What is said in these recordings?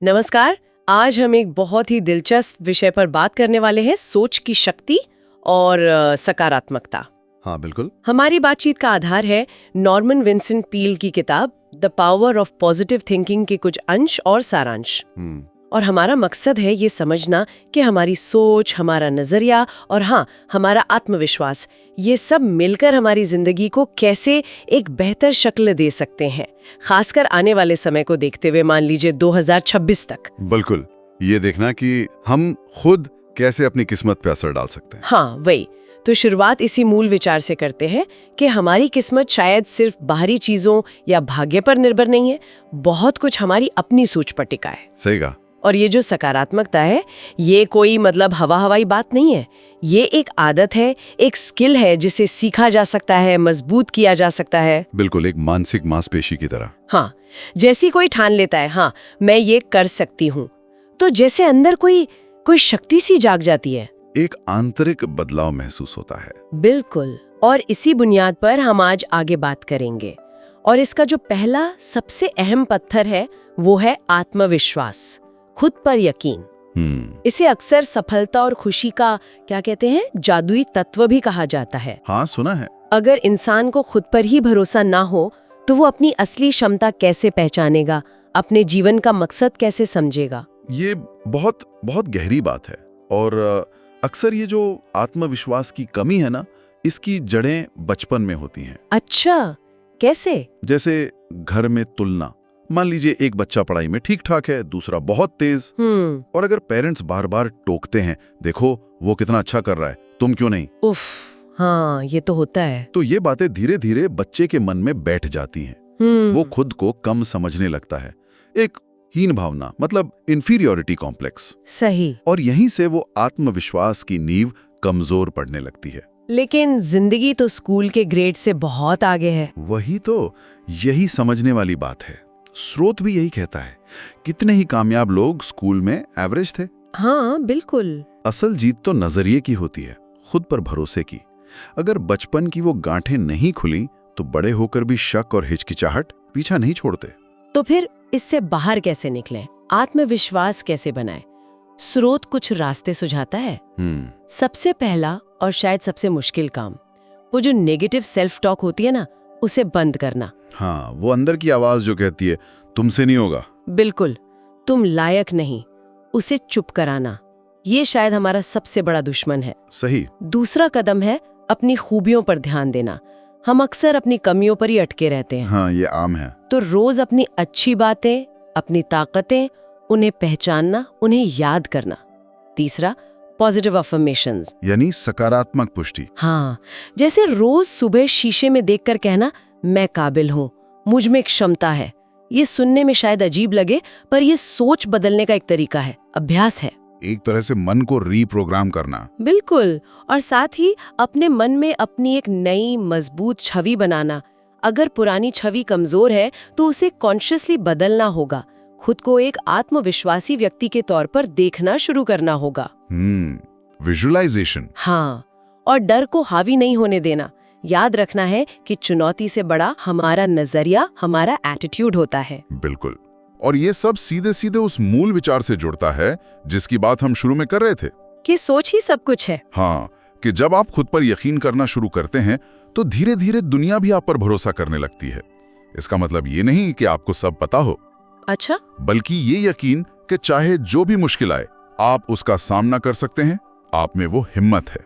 नमस्कार। आज हम एक बहुत ही दिलचस्प विषय पर बात करने वाले हैं, सोच की शक्ति और सकारात्मकता। हाँ बिल्कुल। हमारी बातचीत का आधार है नॉर्मन विंसेंट पील की किताब the power of positive thinking के कुछ अंश और सारांश। और हमारा मकसद है ये समझना कि हमारी सोच, हमारा नजरिया और हाँ, हमारा आत्मविश्वास, ये सब मिलकर हमारी जिंदगी को कैसे एक बेहतर शक्ल दे सकते हैं, खासकर आने वाले समय को देखते हुए, मान लीजिए 2026 तक। बिल्कुल, ये देखना कि हम खुद कैसे अपनी किस्मत पे असर डाल सकते हैं। हाँ वही तो शुरुआत इसी मूल विचार से करते हैं कि हमारी किस्मत शायद सिर्फ बाहरी चीजों या भाग्य पर निर्भर नहीं है, बहुत कुछ हमारी अपनी सोच पर टिका है। सही कहा। और ये जो सकारात्मकता है, ये कोई मतलब हवा हवाई बात नहीं है। ये एक आदत है, एक स्किल है जिसे सीखा जा सकता है, मजबूत किया जा सकता है। बिल्कुल, एक मानसिक मांसपेशी की तरह। हाँ, जैसी कोई ठान लेता है, हाँ मैं ये कर सकती हूँ, तो जैसे अंदर कोई शक्ति सी जाग जाती है, एक आंतरिक बदलाव महसूस होता है। बिल्कुल। और इसी बुनियाद पर हम आज आगे बात करेंगे। और इसका जो पहला सबसे अहम पत्थर है वो है आत्मविश्वास, खुद पर यकीन। इसे अक्सर सफलता और खुशी का क्या कहते हैं, जादुई तत्व भी कहा जाता है। हाँ सुना है। अगर इंसान को खुद पर ही भरोसा ना हो तो वो अपनी असली क्षमता कैसे पहचानेगा, अपने जीवन का मकसद कैसे समझेगा? ये बहुत बहुत गहरी बात है। और अक्सर ये जो आत्मविश्वास की कमी है ना, इसकी जड़ें बचपन में होती हैं। अच्छा, कैसे? जैसे घर में तुलना। मान लीजिए एक बच्चा पढ़ाई में ठीक ठाक है, दूसरा बहुत तेज। और अगर पेरेंट्स बार बार टोकते हैं, देखो वो कितना अच्छा कर रहा है, तुम क्यों नहीं? उफ, हाँ ये तो होता है। तो ये बातें धीरे धीरे बच्चे के मन में बैठ जाती हैं। वो खुद को कम समझने लगता है, एक हीन भावना, मतलब इंफीरियोरिटी कॉम्प्लेक्स। सही। और यहीं से वो आत्मविश्वास की नींव कमजोर पड़ने लगती है। लेकिन जिंदगी तो स्कूल के ग्रेड से बहुत आगे है। वही तो, यही समझने वाली बात है। स्रोत भी यही कहता है, कितने ही कामयाब लोग स्कूल में एवरेज थे। हाँ बिल्कुल। असल जीत तो नजरिए की होती है, खुद पर भरोसे की। अगर बचपन की वो गांठें नहीं खुली तो बड़े होकर भी शक और हिचकिचाहट पीछा नहीं छोड़ते। तो फिर इससे बाहर कैसे निकलें, आत्मविश्वास कैसे बनाएं? स्रोत कुछ रास्ते सुझाता है। सबसे पहला और शायद सबसे मुश्किल काम, वो जो नेगेटिव सेल्फ टॉक होती है ना, उसे बंद करना। हाँ, वो अंदर की आवाज जो कहती है तुमसे नहीं होगा। बिल्कुल, तुम लायक नहीं, उसे चुप कराना। ये शायद हमारा सबसे बड़ा दुश्मन है। सही। दूसरा कदम है अपनी खूबियों पर ध्यान देना। हम अक्सर अपनी कमियों पर ही अटके रहते हैं। हाँ, ये आम है। तो रोज अपनी अच्छी बातें, अपनी ताकतें, उन्हें पहचानना, उन्हें याद करना। तीसरा, पॉजिटिव अफर्मेशंस, यानी सकारात्मक पुष्टि। हाँ, जैसे रोज सुबह शीशे में देखकर कहना, मैं काबिल हूँ, मुझ में एक क्षमता है। ये सुनने में शायद अजीब लगे, पर ये सोच बदलने का एक तरीका है, अभ्यास है। एक तरह से मन को रीप्रोग्राम करना। बिल्कुल। और साथ ही अपने मन में अपनी एक नई मजबूत छवि बनाना। अगर पुरानी छवि कमजोर है तो उसे कॉन्शियसली बदलना होगा। खुद को एक आत्मविश्वासी व्यक्ति के तौर पर देखना शुरू करना होगा। विजुअलाइजेशन। हाँ, और डर को हावी नहीं होने देना। याद रखना है कि चुनौती से बड़ा हमारा नजरिया, हमारा एटीट्यूड होता है। बिल्कुल। और ये सब सीधे सीधे उस मूल विचार से जुड़ता है जिसकी बात हम शुरू में कर रहे थे, कि सोच ही सब कुछ है। हाँ, कि जब आप खुद पर यकीन करना शुरू करते हैं तो धीरे धीरे दुनिया भी आप पर भरोसा करने लगती है। इसका मतलब ये नहीं कि आपको सब पता हो। अच्छा, बल्कि ये यकीन कि चाहे जो भी मुश्किल आए आप उसका सामना कर सकते हैं। आप में वो हिम्मत है।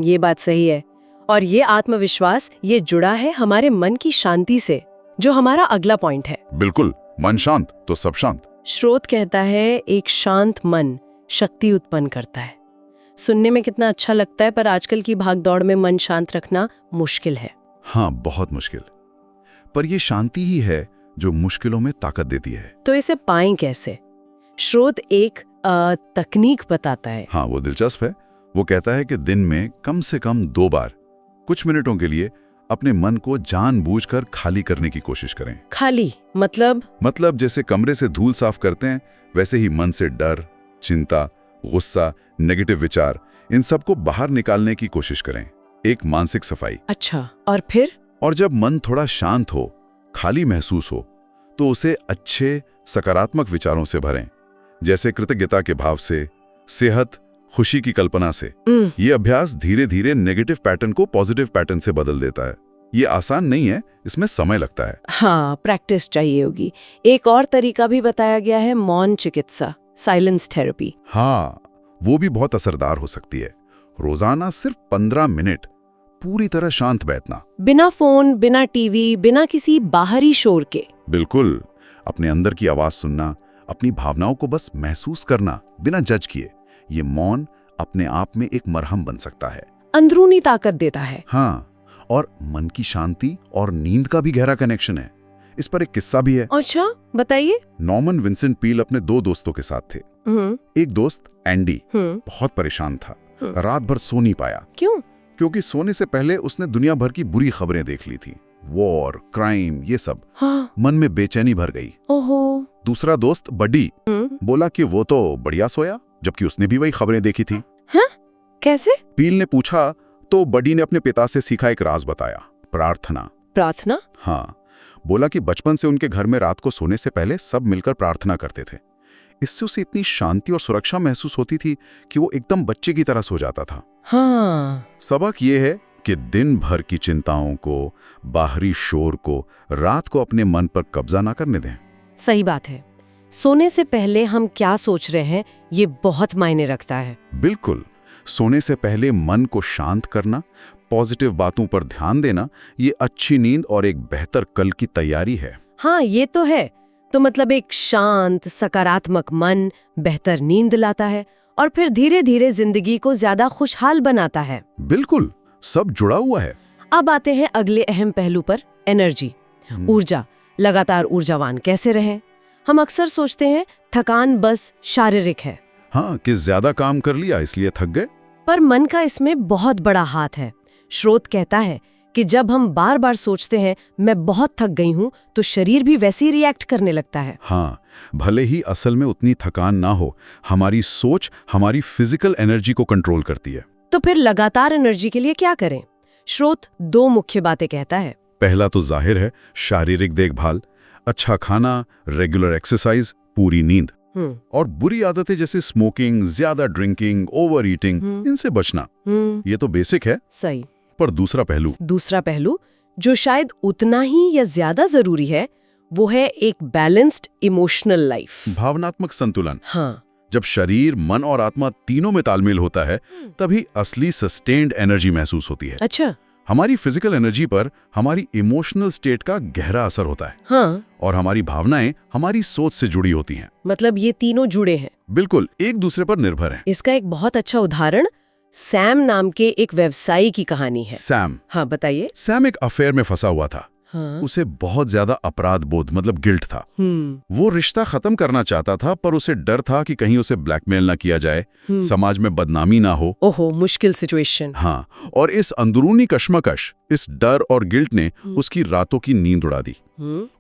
ये बात सही है। और ये आत्मविश्वास ये जुड़ा है हमारे मन की शांति से, जो हमारा अगला पॉइंट है। बिल्कुल, मन शांत तो सब शांत। स्रोत कहता है एक शांत मन शक्ति उत्पन्न करता है। सुनने में कितना अच्छा लगता है, पर आजकल की भागदौड़ में मन शांत रखना मुश्किल है। हाँ, बहुत मुश्किल। पर ये शांति ही है जो मुश्किलों में ताकत देती है। तो इसे पाएं कैसे? स्रोत एक तकनीक बताता है। हाँ, वो दिलचस्प है। वो कहता है कि दिन में कम से कम 2 बार कुछ मिनटों के लिए अपने मन को जानबूझकर खाली करने की कोशिश करें। खाली मतलब जैसे कमरे से धूल साफ करते हैं, वैसे ही मन से डर, चिंता, गुस्सा, नेगेटिव विचार, इन सब को बाहर निकालने की कोशिश करें। एक मानसिक सफाई। अच्छा, और फिर? और जब मन थोड़ा शांत हो, खाली महसूस हो, तो उसे अच्छे सकारात्मक विचारों से भरें, जैसे कृतज्ञता के भाव से, सेहत, खुशी की कल्पना से। ये अभ्यास धीरे धीरे नेगेटिव पैटर्न को पॉजिटिव पैटर्न से बदल देता है। ये आसान नहीं है, इसमें समय लगता है। हाँ, प्रैक्टिस चाहिए होगी। एक और तरीका भी बताया गया है, मौन चिकित्सा, साइलेंस थेरेपी। हाँ, वो भी बहुत असरदार हो सकती है। रोजाना सिर्फ 15 मिनट पूरी तरह शांत बैठना, बिना फोन, बिना टीवी, बिना किसी बाहरी शोर के। बिल्कुल, अपने अंदर की आवाज सुनना, अपनी भावनाओं को बस महसूस करना बिना जज किए। ये मौन अपने आप में एक मरहम बन सकता है, अंदरूनी ताकत देता है। हाँ, और मन की शांति और नींद का भी गहरा कनेक्शन है। इस पर एक किस्सा भी है। अच्छा, बताइए। नॉर्मन विंसेंट पील अपने 2 दोस्तों के साथ थे। एक दोस्त एंडी बहुत परेशान था, रात भर सो नहीं पाया। क्यों? क्योंकि सोने से पहले उसने दुनिया भर की बुरी खबरें देख ली थी, वॉर, क्राइम, ये सब। हाँ। मन में बेचैनी भर गई। ओहो। दूसरा दोस्त बडी बोला कि वो तो बढ़िया सोया, जबकि उसने भी वही खबरें देखी थी। हाँ? कैसे? पील ने पूछा तो बडी ने अपने पिता से सीखा एक राज बताया, प्रार्थना। प्रार्थना? हाँ, बोला कि बचपन से उनके घर में रात को सोने से पहले सब मिलकर प्रार्थना करते थे। इससे उसे इतनी शांति और सुरक्षा महसूस होती थी कि वो एकदम बच्चे की तरह सो जाता था। हाँ। सबक ये है कि दिन भर की चिंताओं को, बाहरी शोर को रात को अपने मन पर कब्जा ना करने दें। सही बात है। सोने से पहले हम क्या सोच रहे हैं, ये बहुत मायने रखता है। बिल्कुल, सोने से पहले मन को शांत करना, पॉजिटिव बातों पर ध्यान देना, ये अच्छी नींद और एक बेहतर कल की तैयारी है। हाँ, ये तो है। तो मतलब एक शांत, सकारात्मक मन बेहतर नींद लाता है और फिर धीरे धीरे जिंदगी को ज्यादा खुशहाल बनाता है। बिल्कुल, सब जुड़ा हुआ है। अब आते हैं अगले अहम पहलू पर, एनर्जी, ऊर्जा। लगातार ऊर्जावान कैसे रहें? हम अक्सर सोचते हैं थकान बस शारीरिक है। हाँ, कि ज्यादा काम कर लिया इसलिए थक गए। पर मन का इसमें बहुत बड़ा हाथ है। स्रोत कहता है कि जब हम बार बार सोचते हैं मैं बहुत थक गई हूं, तो शरीर भी वैसे ही रिएक्ट करने लगता है। हाँ, भले ही असल में उतनी थकान ना हो, हमारी सोच हमारी फिजिकल एनर्जी को कंट्रोल करती है। तो फिर लगातार एनर्जी के लिए क्या करें? स्रोत 2 मुख्य बातें कहता है। पहला तो जाहिर है, शारीरिक देखभाल, अच्छा खाना, रेगुलर एक्सरसाइज, पूरी नींद। और बुरी आदतें जैसे स्मोकिंग, ज्यादा ड्रिंकिंग, ओवर ईटिंग, इनसे बचना। ये तो बेसिक है। सही। पर दूसरा पहलू, जो शायद उतना ही या ज्यादा जरूरी है, वो है एक बैलेंस्ड इमोशनल लाइफ, भावनात्मक संतुलन। हाँ। जब शरीर, मन और आत्मा तीनों में तालमेल होता है, तभी असली सस्टेन्ड एनर्जी महसूस होती है। अच्छा। हमारी फिजिकल एनर्जी पर हमारी इमोशनल स्टेट का गहरा असर होता है। हाँ। और हमारी भावनाएं हमारी सोच से जुड़ी होती हैं। मतलब ये तीनों जुड़े हैं। बिल्कुल, एक दूसरे पर निर्भर हैं। इसका एक बहुत अच्छा उदाहरण सैम नाम के एक व्यवसायी की कहानी है। सैम? हाँ, बताइए। सैम एक अफेयर में फंसा हुआ था। हाँ। उसे बहुत ज्यादा अपराध बोध, मतलब गिल्ट था। वो रिश्ता खत्म करना चाहता था, पर उसे डर था कि कहीं उसे ब्लैकमेल ना किया जाए, समाज में बदनामी ना हो। ओहो, मुश्किल सिचुएशन। हाँ, और इस अंदरूनी कश्मकश, इस डर और गिल्ट ने उसकी रातों की नींद उड़ा दी।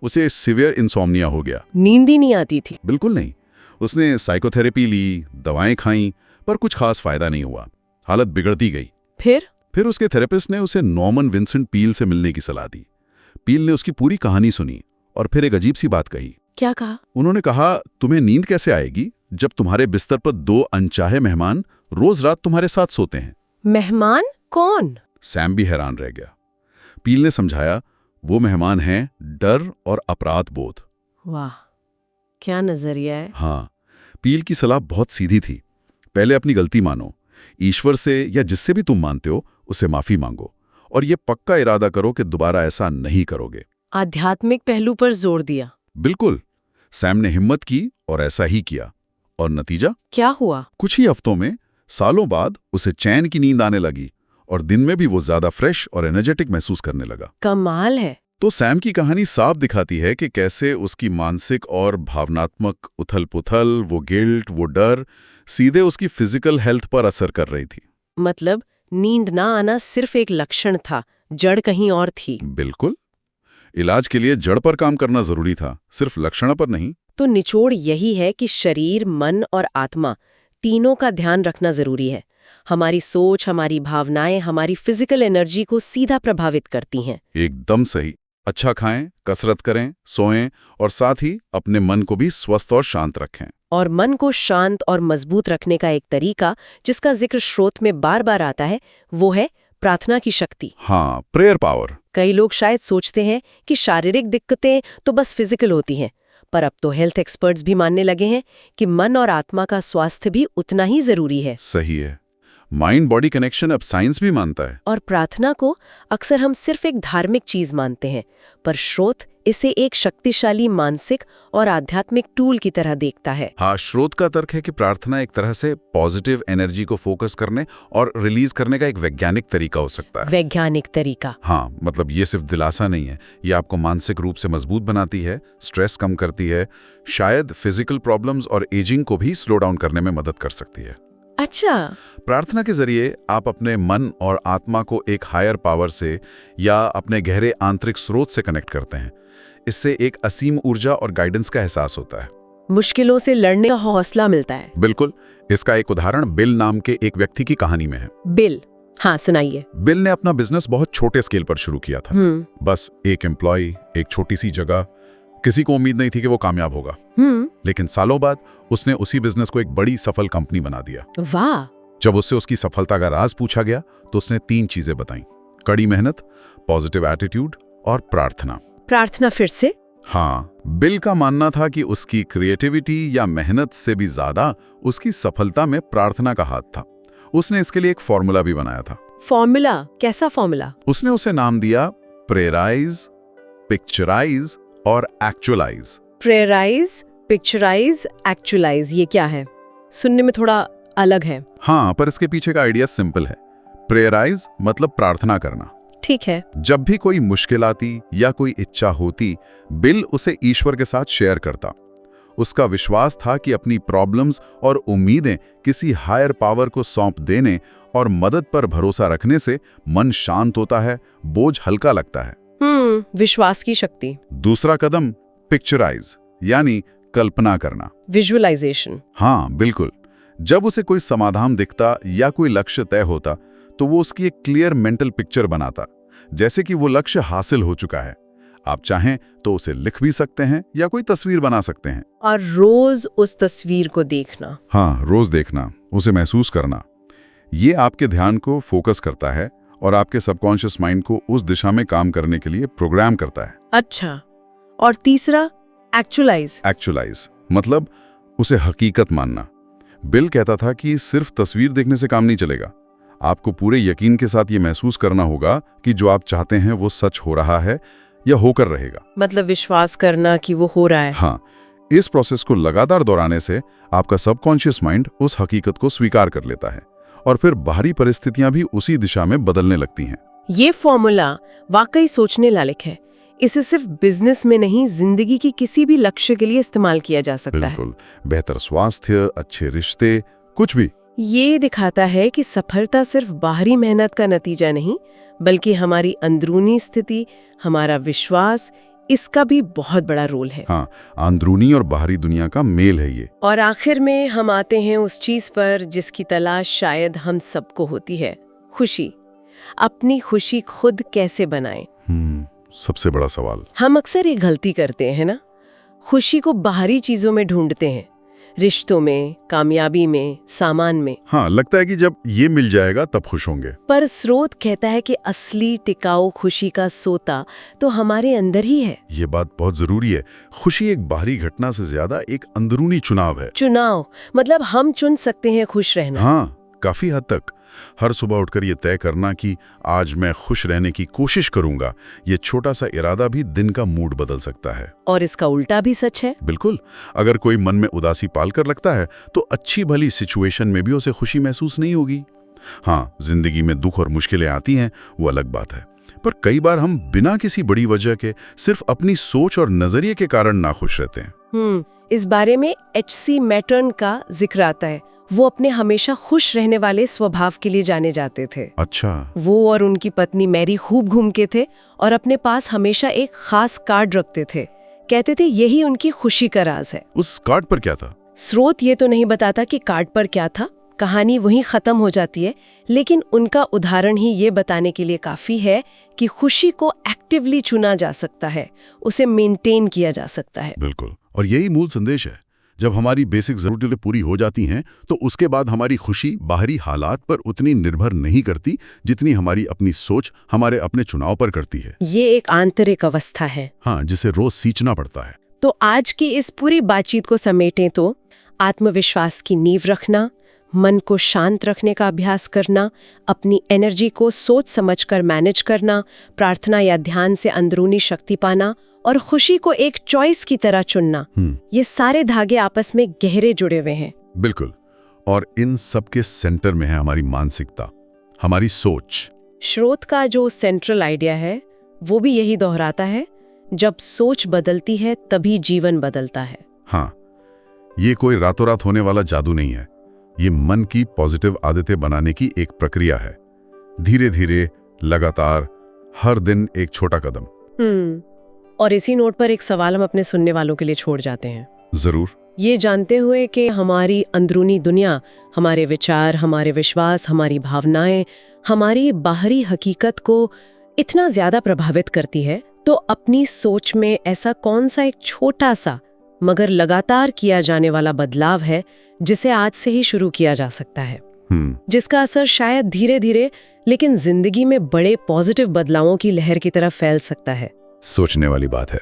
उसे सिवियर इंसोम्निया हो गया। नींद ही नहीं आती थी? बिल्कुल नहीं। उसने साइकोथेरेपी ली, दवाएं खाई, पर कुछ खास फायदा नहीं हुआ। हालत बिगड़ती गई। फिर उसके थेरेपिस्ट ने उसे नॉर्मन विंसेंट पील से मिलने की सलाह दी। पील ने उसकी पूरी कहानी सुनी और फिर एक अजीब सी बात कही। क्या कहा? उन्होंने कहा, तुम्हें नींद कैसे आएगी जब तुम्हारे बिस्तर पर 2 अनचाहे मेहमान रोज रात तुम्हारे साथ सोते हैं? मेहमान कौन? सैम भी हैरान रह गया। पील ने समझाया, वो मेहमान हैं डर और अपराध बोध। वाह, क्या नजरिया है। हाँ, पील की सलाह बहुत सीधी थी। पहले अपनी गलती मानो, ईश्वर से या जिससे भी तुम मानते हो उसे माफी मांगो, और ये पक्का इरादा करो कि दोबारा ऐसा नहीं करोगे। आध्यात्मिक पहलू पर जोर दिया। बिल्कुल। सैम ने हिम्मत की और ऐसा ही किया। और नतीजा क्या हुआ? कुछ ही हफ्तों में, सालों बाद उसे चैन की नींद आने लगी और दिन में भी वो ज्यादा फ्रेश और एनर्जेटिक महसूस करने लगा। कमाल है। तो सैम की कहानी साफ दिखाती है कि कैसे उसकी मानसिक और भावनात्मक उथल-पुथल, वो गिल्ट, वो डर सीधे उसकी फिजिकल हेल्थ पर असर कर रही थी। मतलब नींद ना आना सिर्फ एक लक्षण था, जड़ कहीं और थी। बिल्कुल। इलाज के लिए जड़ पर काम करना जरूरी था, सिर्फ लक्षण पर नहीं। तो निचोड़ यही है कि शरीर, मन और आत्मा तीनों का ध्यान रखना जरूरी है। हमारी सोच, हमारी भावनाएं हमारी फिजिकल एनर्जी को सीधा प्रभावित करती हैं। एकदम सही। अच्छा खाएं, कसरत करें, सोएं और साथ ही अपने मन को भी स्वस्थ और शांत रखें। और मन को शांत और मजबूत रखने का एक तरीका जिसका जिक्र स्रोत में बार बार आता है वो है प्रार्थना की शक्ति। हाँ, प्रेयर पावर। कई लोग शायद सोचते हैं कि शारीरिक दिक्कतें तो बस फिजिकल होती हैं, पर अब तो हेल्थ एक्सपर्ट्स भी मानने लगे हैं कि मन और आत्मा का स्वास्थ्य भी उतना ही जरूरी है। सही है, माइंड बॉडी कनेक्शन अब साइंस भी मानता है। और प्रार्थना को अक्सर हम सिर्फ एक धार्मिक चीज मानते हैं, पर स्रोत इसे एक शक्तिशाली मानसिक और आध्यात्मिक टूल की तरह देखता है। हाँ, स्रोत का तर्क है कि प्रार्थना एक तरह से पॉजिटिव एनर्जी को फोकस करने और रिलीज करने का एक वैज्ञानिक तरीका हो सकता है। वैज्ञानिक तरीका? हाँ, मतलब ये सिर्फ दिलासा नहीं है, ये आपको मानसिक रूप से मजबूत बनाती है, स्ट्रेस कम करती है, शायद फिजिकल प्रॉब्लम्स और एजिंग को भी स्लो डाउन करने में मदद कर सकती है। अच्छा। प्रार्थना के जरिए आप अपने मन और आत्मा को एक हायर पावर से या अपने गहरे आंतरिक स्रोत से कनेक्ट करते हैं। इससे एक असीम ऊर्जा और गाइडेंस का एहसास होता है। मुश्किलों से लड़ने का हौसला मिलता है। बिल्कुल। इसका एक उदाहरण बिल नाम के एक व्यक्ति की कहानी में है। बिल? हाँ, सुनाइए। बिल ने अपना बिजनेस बहुत छोटे स्केल पर शुरू किया था। बस एक एम्प्लॉय, एक छोटी सी जगह, किसी को उम्मीद नहीं थी कि वो कामयाब होगा। लेकिन सालों बाद उसने उसी बिजनेस को एक बड़ी सफल कंपनी बना दिया। वाह! जब उससे उसकी सफलता का राज पूछा गया तो उसने 3 चीजें बताई: कड़ी मेहनत, पॉजिटिव एटीट्यूड और प्रार्थना। प्रार्थना फिर से? हाँ, बिल का मानना था कि उसकी क्रिएटिविटी या मेहनत से भी ज्यादा उसकी सफलता में प्रार्थना का हाथ था। उसने इसके लिए एक फॉर्मूला भी बनाया था। फॉर्मूला? कैसा फॉर्मूला? उसने उसे नाम दिया प्रेराइज, पिक्चराइज और एक्चुअलाइज। प्रेराइज, पिक्चराइज, एक्चुअलाइज, ये क्या है? सुनने में थोड़ा अलग है। हाँ, पर इसके पीछे का आइडिया सिंपल है। प्रेराइज मतलब प्रार्थना करना। ठीक है। जब भी कोई मुश्किल आती या कोई इच्छा होती, बिल उसे ईश्वर के साथ शेयर करता। उसका विश्वास था कि अपनी प्रॉब्लम्स और उम्मीदें किसी हायर पावर को सौंप देने और मदद पर भरोसा रखने से मन शांत होता है, बोझ हल्का लगता है। विश्वास की शक्ति। दूसरा कदम पिक्चराइज यानी कल्पना करना। विजुअलाइजेशन। हाँ, बिल्कुल। जब उसे कोई समाधान दिखता या कोई लक्ष्य तय होता तो वो उसकी एक क्लियर मेंटल पिक्चर बनाता, जैसे कि वो लक्ष्य हासिल हो चुका है। आप चाहें तो उसे लिख भी सकते हैं या कोई तस्वीर बना सकते हैं। और रोज उस तस्वीर को देखना। हाँ, रोज देखना, उसे महसूस करना। ये आपके ध्यान को फोकस करता है और आपके सबकॉन्शियस माइंड को उस दिशा में काम करने के लिए प्रोग्राम करता है। अच्छा। और तीसरा एक्चुअलाइज? एक्चुअलाइज मतलब उसे हकीकत मानना। बिल कहता था कि सिर्फ तस्वीर देखने से काम नहीं चलेगा। आपको पूरे यकीन के साथ ये महसूस करना होगा कि जो आप चाहते हैं वो सच हो रहा है या होकर रहेगा। मतलब विश्वास करना कि वो हो रहा है। हाँ, इस प्रोसेस को लगातार दोहराने से आपका सबकॉन्शियस माइंड उस हकीकत को स्वीकार कर लेता है और फिर बाहरी परिस्थितियां भी उसी दिशा में बदलने लगती हैं। ये फॉर्मूला वाकई सोचने लायक है। इसे सिर्फ बिजनेस में नहीं, जिंदगी की किसी भी लक्ष्य के लिए इस्तेमाल किया जा सकता है। बिल्कुल। बेहतर स्वास्थ्य, अच्छे रिश्ते, कुछ भी। ये दिखाता है कि सफलता सिर्फ बाहरी मेहनत का नतीजा नहीं, बल्कि हमारी अंदरूनी स्थिति, हमारा विश्वास, इसका भी बहुत बड़ा रोल है। हाँ, अंदरूनी और बाहरी दुनिया का मेल है ये। और आखिर में हम आते हैं उस चीज पर जिसकी तलाश शायद हम सबको होती है, खुशी। अपनी खुशी खुद कैसे बनाएं? सबसे बड़ा सवाल। हम अक्सर एक गलती करते हैं ना, खुशी को बाहरी चीजों में ढूंढते हैं, रिश्तों में, कामयाबी में, सामान में। हाँ, लगता है कि जब ये मिल जाएगा तब खुश होंगे। पर स्रोत कहता है कि असली टिकाऊ खुशी का सोता तो हमारे अंदर ही है। ये बात बहुत जरूरी है। खुशी एक बाहरी घटना से ज्यादा एक अंदरूनी चुनाव है। चुनाव मतलब हम चुन सकते हैं खुश रहना। हाँ, काफी हद तक। हर सुबह उठकर ये तय करना कि आज मैं खुश रहने की कोशिश करूंगा, ये छोटा सा इरादा भी दिन का मूड बदल सकता है। और इसका उल्टा भी सच है। बिल्कुल। अगर कोई मन में उदासी पालकर रखता है तो अच्छी भली सिचुएशन में भी उसे खुशी महसूस नहीं होगी। हाँ, जिंदगी में दुख और मुश्किलें आती हैं, वो अलग बात है, पर कई बार हम बिना किसी बड़ी वजह के सिर्फ अपनी सोच और नजरिए के कारण नाखुश रहते हैं। इस बारे में H.C. मैटर्न का जिक्र आता है। वो अपने हमेशा खुश रहने वाले स्वभाव के लिए जाने जाते थे। अच्छा। वो और उनकी पत्नी मैरी खूब घूमते थे और अपने पास हमेशा एक खास कार्ड रखते थे। कहते थे यही उनकी खुशी का राज है। उस कार्ड पर क्या था? स्रोत ये तो नहीं बताता कि कार्ड पर क्या था, कहानी वहीं खत्म हो जाती है, लेकिन उनका उदाहरण ही ये बताने के लिए काफी है कि खुशी को एक्टिवली चुना जा सकता है, उसे मेंटेन किया जा सकता है। बिल्कुल, और यही मूल संदेश है। जब हमारी बेसिक जरूरतें पूरी हो जाती हैं तो उसके बाद हमारी खुशी बाहरी हालात पर उतनी निर्भर नहीं करती जितनी हमारी अपनी सोच हमारे अपने चुनाव पर करती है। ये एक आंतरिक अवस्था है। हाँ, जिसे रोज सींचना पड़ता है। तो आज की इस पूरी बातचीत को समेटें तो आत्मविश्वास की नींव रखना, मन को शांत रखने का अभ्यास करना, अपनी एनर्जी को सोच समझकर मैनेज करना, प्रार्थना या ध्यान से अंदरूनी शक्ति पाना और खुशी को एक चॉइस की तरह चुनना, ये सारे धागे आपस में गहरे जुड़े हुए हैं। बिल्कुल, और इन सब के सेंटर में है हमारी मानसिकता, हमारी सोच। स्रोत का जो सेंट्रल आइडिया है वो भी यही दोहराता है, जब सोच बदलती है तभी जीवन बदलता है। हाँ, ये कोई रातों रात होने वाला जादू नहीं है। ये मन की पॉजिटिव आदतें बनाने की एक प्रक्रिया है। धीरे धीरे, लगातार, हर दिन एक छोटा कदम। और इसी नोट पर एक सवाल हम अपने सुनने वालों के लिए छोड़ जाते हैं। जरूर। ये जानते हुए कि हमारी अंदरूनी दुनिया, हमारे विचार, हमारे विश्वास, हमारी भावनाएं, हमारी बाहरी हकीकत को इतना ज्यादा प्रभावित करती है, तो अपनी सोच में ऐसा कौन सा एक छोटा सा मगर लगातार किया जाने वाला बदलाव है जिसे आज से ही शुरू किया जा सकता है, जिसका असर शायद धीरे धीरे लेकिन जिंदगी में बड़े पॉजिटिव बदलावों की लहर की तरफ फैल सकता है। सोचने वाली बात है।